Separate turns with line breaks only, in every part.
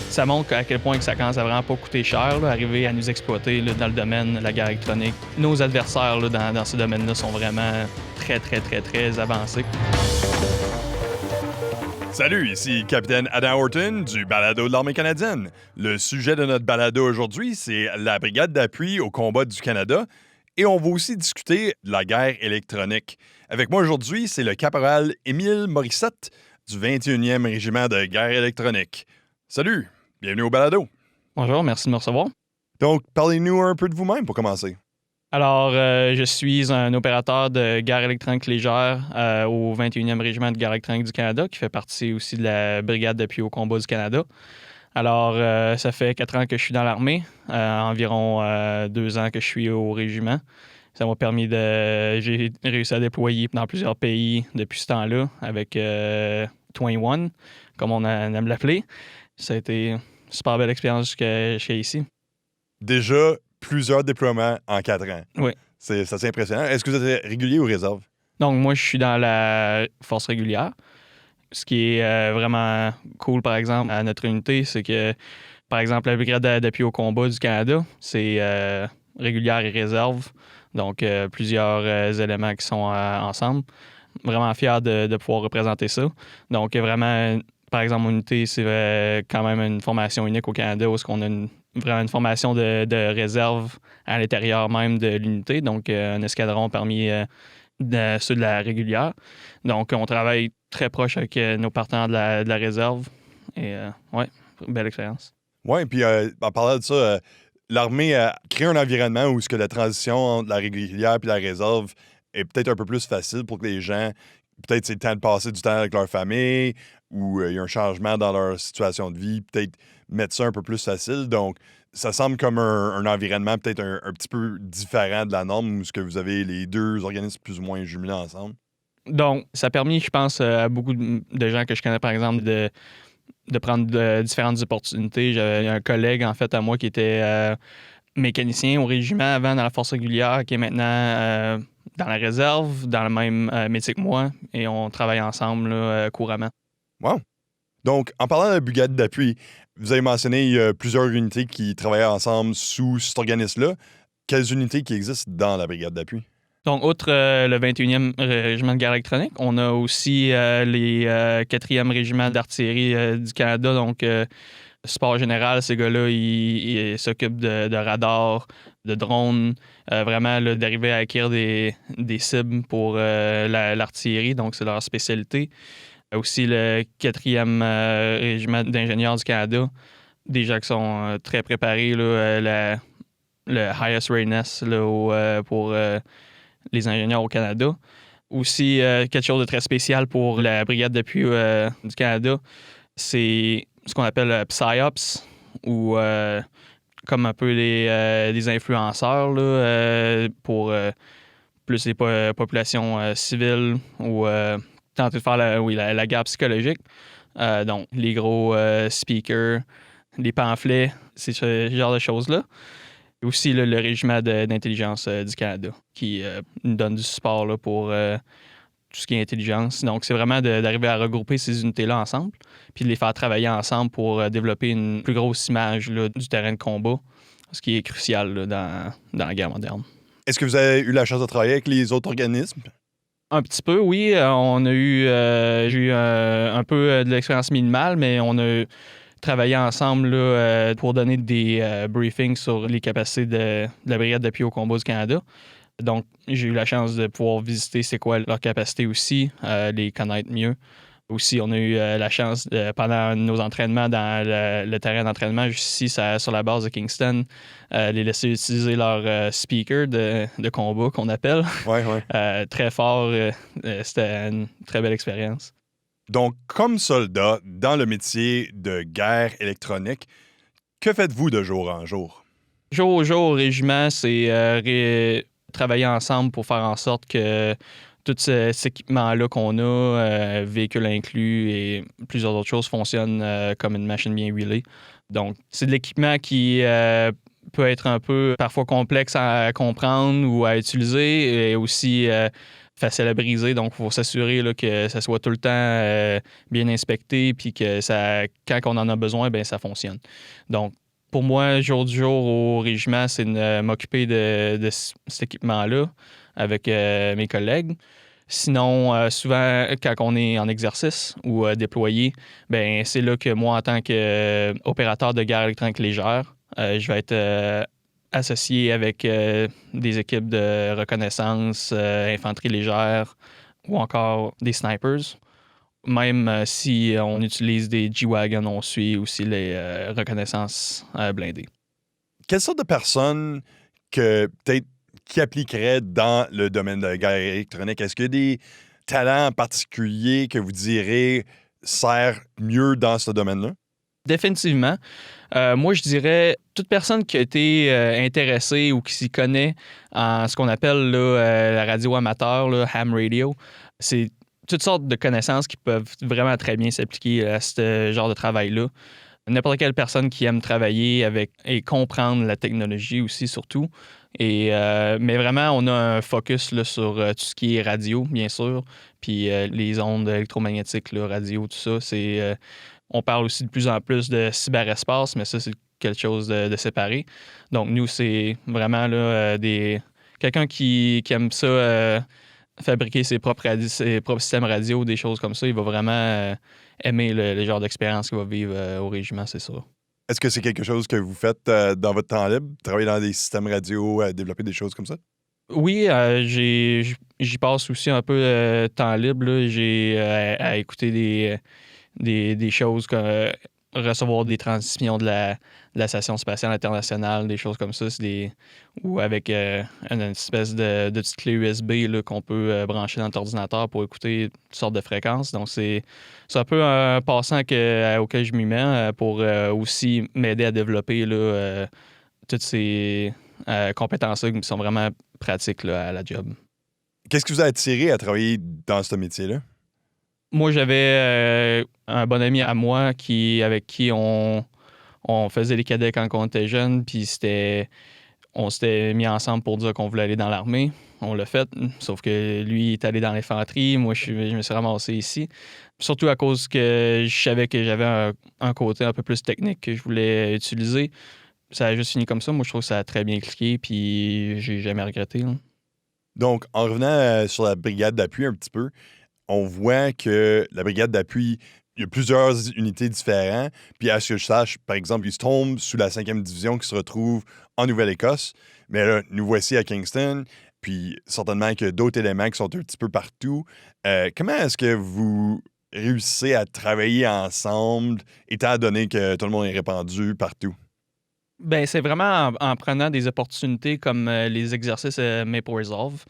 Ça montre à quel point que ça commence à vraiment pas coûter cher, là, arriver à nous exploiter là, dans le domaine de la guerre électronique. Nos adversaires là, dans ce domaine-là sont vraiment très avancés.
Salut, ici Capitaine Adam Horton du balado de l'Armée canadienne. Le sujet de notre balado aujourd'hui, c'est la brigade d'appui au combat du Canada et on va aussi discuter de la guerre électronique. Avec moi aujourd'hui, c'est le caporal Émile Morissette du 21e régiment de guerre électronique. Salut, bienvenue au balado.
Bonjour, merci de me recevoir.
Donc, parlez-nous un peu de vous-même pour commencer.
Alors, je suis un opérateur de guerre électronique légère au 21e régiment de guerre électronique du Canada, qui fait partie aussi de la brigade d'appui au combat du Canada. Alors, ça fait 4 ans que je suis dans l'armée, environ 2 ans que je suis au régiment. Ça m'a permis J'ai réussi à déployer dans plusieurs pays depuis ce temps-là avec 21, comme on aime l'appeler. Ça a été une super belle expérience jusqu'à ici.
Déjà, plusieurs déploiements en 4 ans.
Oui.
C'est assez impressionnant. Est-ce que vous êtes régulier ou réserve?
Donc, moi, je suis dans la force régulière. Ce qui est vraiment cool, par exemple, à notre unité, c'est que, par exemple, la brigade d'appui au combat du Canada, c'est régulière et réserve. Donc, plusieurs éléments qui sont ensemble. Vraiment fier de pouvoir représenter ça. Donc, vraiment, par exemple, mon unité, c'est quand même une formation unique au Canada où on a vraiment une formation de réserve à l'intérieur même de l'unité. Donc, un escadron parmi ceux de la régulière. Donc, on travaille très proche avec nos partenaires de la réserve. Et, ouais, belle expérience.
Oui, puis en parlant de ça, l'armée a créé un environnement où ce que la transition entre la régulière et la réserve est peut-être un peu plus facile pour que les gens, peut-être c'est le temps de passer du temps avec leur famille ou il y a un changement dans leur situation de vie, peut-être mettre ça un peu plus facile. Donc, ça semble comme un environnement peut-être un petit peu différent de la norme où ce que vous avez les deux organismes plus ou moins jumelés ensemble.
Donc, ça a permis, je pense, à beaucoup de gens que je connais, par exemple, de prendre différentes opportunités. J'avais un collègue, en fait, à moi qui était mécanicien au régiment avant dans la force régulière, qui est maintenant dans la réserve, dans le même métier que moi, et on travaille ensemble là, couramment.
Wow! Donc, en parlant de la brigade d'appui, vous avez mentionné il y a plusieurs unités qui travaillent ensemble sous cet organisme-là. Quelles unités qui existent dans la brigade d'appui?
Donc, outre le 21e régiment de guerre électronique, on a aussi les 4e régiments d'artillerie du Canada. Donc, sport général, ces gars-là, ils s'occupent de radars, de drones, vraiment là, d'arriver à acquérir des cibles pour l'artillerie. Donc, c'est leur spécialité. Aussi le 4e régiment d'ingénieurs du Canada, des gens qui sont très préparés, là, le highest readiness là, pour les ingénieurs au Canada. Aussi, quelque chose de très spécial pour la brigade d'appui du Canada, c'est ce qu'on appelle PsyOps, ou comme un peu des influenceurs là, pour plus les populations civiles ou tenter de faire la guerre psychologique. Donc, les gros speakers, les pamphlets, c'est ce genre de choses-là. Et aussi le régiment d'intelligence du Canada qui nous donne du support là, pour tout ce qui est intelligence. Donc, c'est vraiment d'arriver à regrouper ces unités-là ensemble puis de les faire travailler ensemble pour développer une plus grosse image là, du terrain de combat, ce qui est crucial là, dans la guerre moderne.
Est-ce que vous avez eu la chance de travailler avec les autres organismes?
Un petit peu, oui. J'ai eu un peu de l'expérience minimale, mais on a travaillé ensemble là, pour donner des briefings sur les capacités de la brigade d'appui au combat du Canada. Donc, j'ai eu la chance de pouvoir visiter c'est quoi leurs capacités aussi, les connaître mieux. Aussi, on a eu la chance, pendant nos entraînements dans le terrain d'entraînement, juste ici, sur la base de Kingston, les laisser utiliser leur speaker de combat, qu'on appelle.
Oui, oui.
Très fort. C'était une très belle expérience.
Donc, comme soldat dans le métier de guerre électronique, que faites-vous de jour en jour?
Jour au jour au régiment, c'est travailler ensemble pour faire en sorte que tout cet équipement-là qu'on a, véhicule inclus et plusieurs autres choses, fonctionnent comme une machine bien huilée. Donc, c'est de l'équipement qui peut être un peu parfois complexe à comprendre ou à utiliser et aussi facile à briser. Donc, il faut s'assurer là, que ça soit tout le temps bien inspecté puis que quand on en a besoin, ben ça fonctionne. Donc, pour moi, jour du jour au régiment, c'est de m'occuper de cet équipement-là avec mes collègues. Sinon, souvent, quand on est en exercice ou déployé, ben c'est là que moi, en tant qu'opérateur de guerre électronique légère, je vais être associé avec des équipes de reconnaissance, infanterie légère ou encore des snipers. Même si on utilise des G-Wagons, on suit aussi les reconnaissances blindées.
Quelle sorte de personnes que peut-être qui appliqueraient dans le domaine de la guerre électronique? Est-ce qu'il y a des talents particuliers que vous direz servent mieux dans ce domaine-là?
Définitivement. Moi, je dirais toute personne qui a été intéressée ou qui s'y connaît en ce qu'on appelle là, la radio amateur, là, ham radio, c'est toutes sortes de connaissances qui peuvent vraiment très bien s'appliquer à ce genre de travail-là. N'importe quelle personne qui aime travailler avec et comprendre la technologie aussi, surtout. Mais vraiment, on a un focus là, sur tout ce qui est radio, bien sûr, puis les ondes électromagnétiques, là, radio, tout ça. On parle aussi de plus en plus de cyberespace, mais ça, c'est quelque chose de séparé. Donc, nous, c'est vraiment là, quelqu'un qui aime ça, fabriquer ses propres systèmes radio, des choses comme ça. Il va vraiment aimer le genre d'expérience qu'il va vivre au régiment, c'est ça.
Est-ce que c'est quelque chose que vous faites dans votre temps libre? Travailler dans des systèmes radio, développer des choses comme ça?
Oui, j'y passe aussi un peu de temps libre. Là. J'ai à écouter des choses comme recevoir des transmissions de la Station spatiale internationale, des choses comme ça. Ou avec une espèce de petite clé USB là, qu'on peut brancher dans notre ordinateur pour écouter toutes sortes de fréquences. Donc, c'est un peu un passant auquel je m'y mets pour aussi m'aider à développer là, toutes ces compétences-là qui sont vraiment pratiques là, à la job.
Qu'est-ce qui vous a attiré à travailler dans ce métier-là?
Moi, j'avais un bon ami à moi avec qui on faisait les cadets quand on était jeunes, puis on s'était mis ensemble pour dire qu'on voulait aller dans l'armée. On l'a fait, sauf que lui est allé dans l'infanterie, moi je me suis ramassé ici. Surtout à cause que je savais que j'avais un côté un peu plus technique que je voulais utiliser. Ça a juste fini comme ça. Moi, je trouve que ça a très bien cliqué, puis j'ai jamais regretté. Là.
Donc, en revenant sur la brigade d'appui un petit peu, on voit que la brigade d'appui, il y a plusieurs unités différentes. Puis à ce que je sache, par exemple, ils se tombent sous la 5e division qui se retrouve en Nouvelle-Écosse. Mais là, nous voici à Kingston. Puis certainement qu'il y a d'autres éléments qui sont un petit peu partout. Comment est-ce que vous réussissez à travailler ensemble, étant donné que tout le monde est répandu partout?
Ben, c'est vraiment en prenant des opportunités comme les exercices Maple Resolve,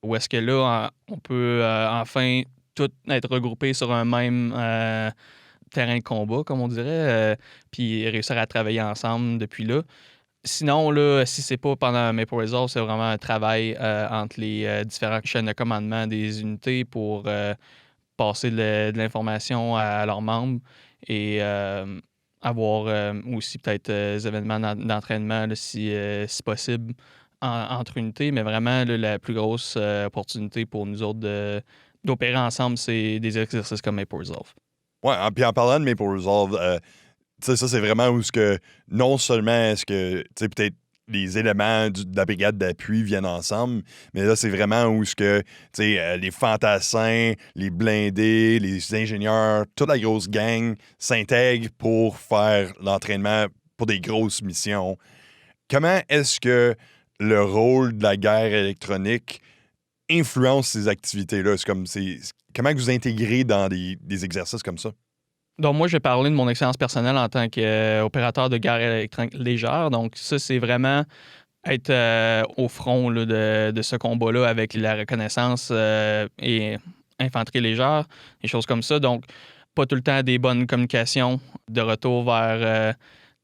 où est-ce que là, on peut enfin tout être regroupé sur un même terrain de combat, comme on dirait, puis réussir à travailler ensemble depuis là. Sinon, là, si c'est pas pendant Maple Resolve, c'est vraiment un travail entre les différentes chaînes de commandement des unités pour passer de l'information à leurs membres et avoir aussi peut-être des événements d'entraînement là, si possible entre unités, mais vraiment là, la plus grosse opportunité pour nous autres d'opérer ensemble, c'est des exercices comme Maple Resolve.
Ouais, puis en parlant de Maple Resolve, tu sais, ça, c'est vraiment où ce que non seulement est-ce que, tu sais, peut-être les éléments de la brigade d'appui viennent ensemble, mais là, c'est vraiment où ce que, tu sais, les fantassins, les blindés, les ingénieurs, toute la grosse gang s'intègrent pour faire l'entraînement pour des grosses missions. Comment est-ce que le rôle de la guerre électronique influence ces activités-là? Comment vous intégrez dans des exercices comme ça?
Donc, moi, je vais parler de mon expérience personnelle en tant qu'opérateur de guerre électronique légère. Donc, ça, c'est vraiment être au front là, de ce combat-là avec la reconnaissance et infanterie légère, des choses comme ça. Donc, pas tout le temps des bonnes communications de retour vers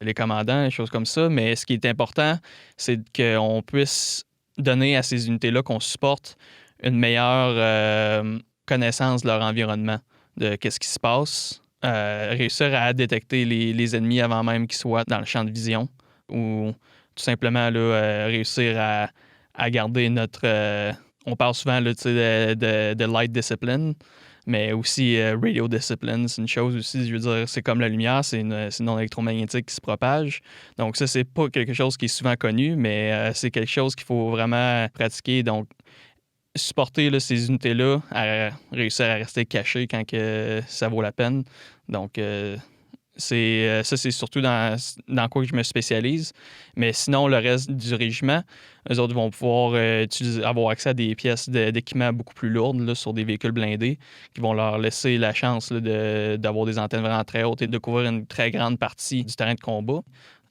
les commandants, des choses comme ça. Mais ce qui est important, c'est qu'on puisse donner à ces unités-là qu'on supporte une meilleure connaissance de leur environnement, de qu'est-ce qui se passe. Réussir à détecter les ennemis avant même qu'ils soient dans le champ de vision ou tout simplement là, réussir à garder On parle souvent là, de light discipline, mais aussi radio discipline, c'est une chose aussi, je veux dire, c'est comme la lumière, c'est une onde électromagnétique qui se propage. Donc ça, c'est pas quelque chose qui est souvent connu, mais c'est quelque chose qu'il faut vraiment pratiquer. Donc, supporter là, ces unités-là, à réussir à rester caché quand que ça vaut la peine. Donc, ça, c'est surtout dans quoi que je me spécialise. Mais sinon, le reste du régiment, eux autres vont pouvoir avoir accès à des pièces d'équipement beaucoup plus lourdes là, sur des véhicules blindés qui vont leur laisser la chance là, d'avoir des antennes vraiment très hautes et de couvrir une très grande partie du terrain de combat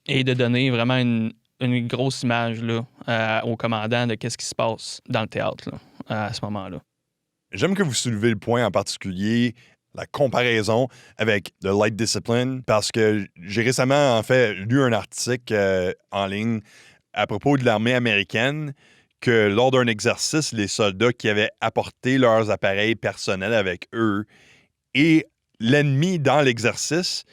et de donner vraiment une grosse image là, au commandant de qu'est-ce qui se passe dans le théâtre là, à ce moment-là.
J'aime que vous soulevez le point en particulier, la comparaison avec le light discipline, parce que j'ai récemment, en fait, lu un article en ligne à propos de l'armée américaine que lors d'un exercice, les soldats qui avaient apporté leurs appareils personnels avec eux et l'ennemi dans l'exercice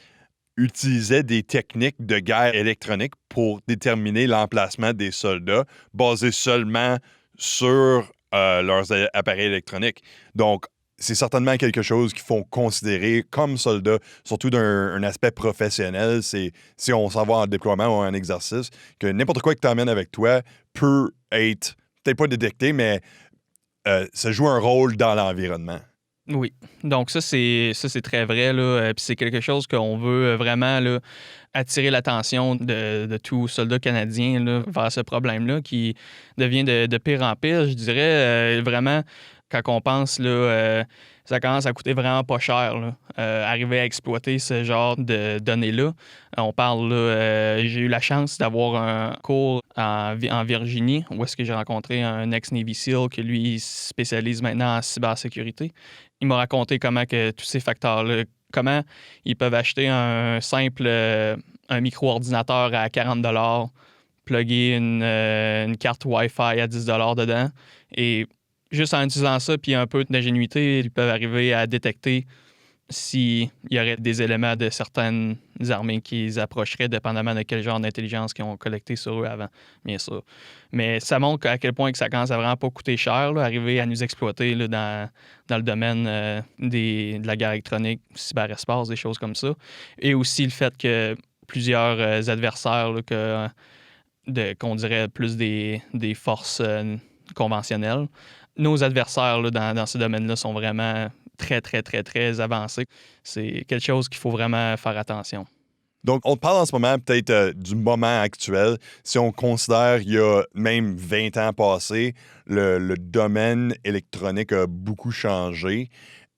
utilisait des techniques de guerre électronique pour déterminer l'emplacement des soldats basés seulement sur leurs appareils électroniques. Donc, c'est certainement quelque chose qu'il faut considérer comme soldat, surtout d'un aspect professionnel. C'est si on s'en va en déploiement ou en exercice, que n'importe quoi que tu emmènes avec toi peut être, peut-être pas détecté, mais ça joue un rôle dans l'environnement.
Oui. Donc ça, c'est très vrai. Là. Puis c'est quelque chose qu'on veut vraiment là, attirer l'attention de tout soldat canadien là, vers ce problème-là qui devient de pire en pire. Je dirais vraiment, quand on pense, là, ça commence à coûter vraiment pas cher. Là, arriver à exploiter ce genre de données-là. On parle, là, j'ai eu la chance d'avoir un cours en Virginie où est-ce que j'ai rencontré un ex-Navy SEAL qui, lui, spécialise maintenant en cybersécurité. Il m'a raconté comment que tous ces facteurs-là, comment ils peuvent acheter un simple un micro-ordinateur à 40$, plugger une carte Wi-Fi à 10$ dedans, et juste en utilisant ça puis un peu d'ingénuité, ils peuvent arriver à détecter s'il y aurait des éléments de certaines armées qui approcheraient, dépendamment de quel genre d'intelligence qu'ils ont collecté sur eux avant, bien sûr. Mais ça montre à quel point que ça commence à vraiment pas coûter cher, là, arriver à nous exploiter là, dans le domaine de la guerre électronique, cyberespace, des choses comme ça. Et aussi le fait que plusieurs adversaires, là, qu'on dirait plus des forces conventionnelles, nos adversaires là, dans ce domaine-là sont vraiment très, très, très, très avancés. C'est quelque chose qu'il faut vraiment faire attention.
Donc, on parle en ce moment peut-être du moment actuel. Si on considère il y a même 20 ans passés, le domaine électronique a beaucoup changé.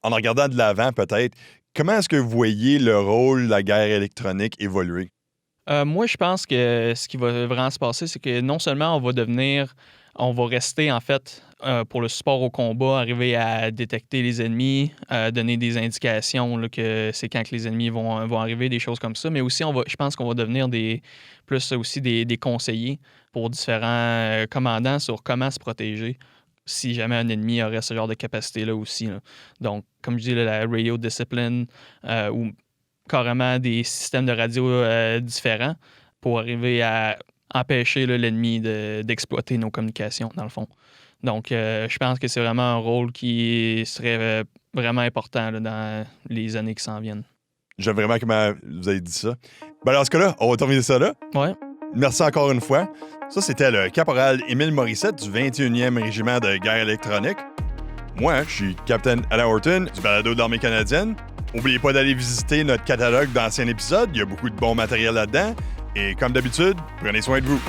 En regardant de l'avant peut-être, comment est-ce que vous voyez le rôle de la guerre électronique évoluer?
Moi, je pense que ce qui va vraiment se passer, c'est que non seulement on va rester, en fait, pour le support au combat, arriver à détecter les ennemis, donner des indications là, que c'est quand que les ennemis vont arriver, des choses comme ça, mais aussi, je pense qu'on va devenir plus aussi des conseillers pour différents commandants sur comment se protéger si jamais un ennemi aurait ce genre de capacité-là aussi. Là. Donc, comme je dis, là, la radio discipline ou carrément des systèmes de radio différents pour arriver à empêcher là, l'ennemi d'exploiter nos communications, dans le fond. Donc, je pense que c'est vraiment un rôle qui serait vraiment important là, dans les années qui s'en viennent.
J'aime vraiment comment vous avez dit ça. Ben, dans ce cas-là, on va terminer ça là.
Ouais.
Merci encore une fois. Ça, c'était le caporal Émile Morissette du 21e régiment de guerre électronique. Moi, je suis Capitaine Alain Horton du balado de l'Armée canadienne. N'oubliez pas d'aller visiter notre catalogue d'anciens épisodes. Il y a beaucoup de bon matériel là-dedans. Et comme d'habitude, prenez soin de vous.